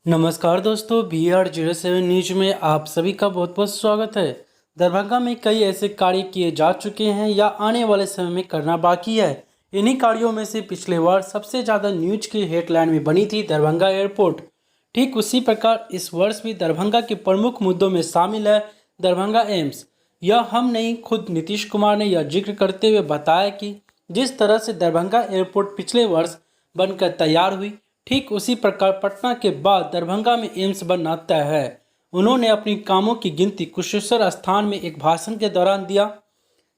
नमस्कार दोस्तों, BR07 news में आप सभी का बहुत बहुत स्वागत है। दरभंगा में कई ऐसे कार्य किए जा चुके हैं या आने वाले समय में करना बाकी है। इन्हीं कार्यों में से पिछले वर्ष सबसे ज़्यादा न्यूज की हेडलाइन में बनी थी दरभंगा एयरपोर्ट। ठीक उसी प्रकार इस वर्ष भी दरभंगा के प्रमुख मुद्दों में शामिल है दरभंगा एम्स। यह हम नहीं, खुद नीतीश कुमार ने यह जिक्र करते हुए बताया कि जिस तरह से दरभंगा एयरपोर्ट पिछले वर्ष बनकर तैयार हुई, ठीक उसी प्रकार पटना के बाद दरभंगा में एम्स बनना तय है। उन्होंने अपनी कामों की गिनती कुशेश्वर स्थान में एक भाषण के दौरान दिया।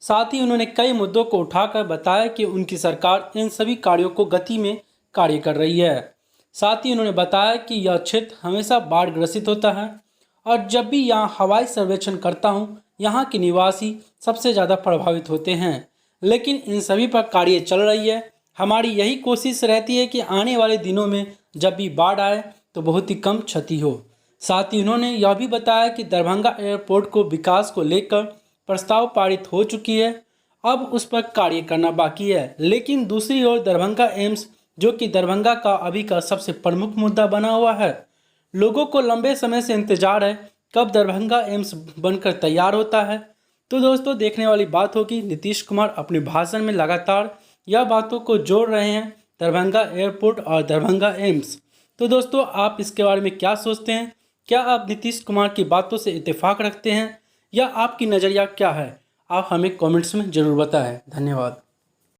साथ ही उन्होंने कई मुद्दों को उठाकर बताया कि उनकी सरकार इन सभी कार्यों को गति में कार्य कर रही है। साथ ही उन्होंने बताया कि यह क्षेत्र हमेशा बाढ़ ग्रसित होता है और जब भी यहाँ हवाई सर्वेक्षण करता हूँ, यहाँ के निवासी सबसे ज़्यादा प्रभावित होते हैं। लेकिन इन सभी पर कार्य चल रही है। हमारी यही कोशिश रहती है कि आने वाले दिनों में जब भी बाढ़ आए तो बहुत ही कम क्षति हो। साथ ही उन्होंने यह भी बताया कि दरभंगा एयरपोर्ट को विकास को लेकर प्रस्ताव पारित हो चुकी है, अब उस पर कार्य करना बाकी है। लेकिन दूसरी ओर दरभंगा एम्स, जो कि दरभंगा का अभी का सबसे प्रमुख मुद्दा बना हुआ है, लोगों को लंबे समय से इंतजार है कब दरभंगा एम्स बनकर तैयार होता है। तो दोस्तों, देखने वाली बात होगी, नीतीश कुमार अपने भाषण में लगातार यह बातों को जोड़ रहे हैं, दरभंगा एयरपोर्ट और दरभंगा एम्स। तो दोस्तों, आप इसके बारे में क्या सोचते हैं? क्या आप नीतीश कुमार की बातों से इत्तेफाक रखते हैं या आपकी नज़रिया क्या है? आप हमें कमेंट्स में ज़रूर बताएं। धन्यवाद।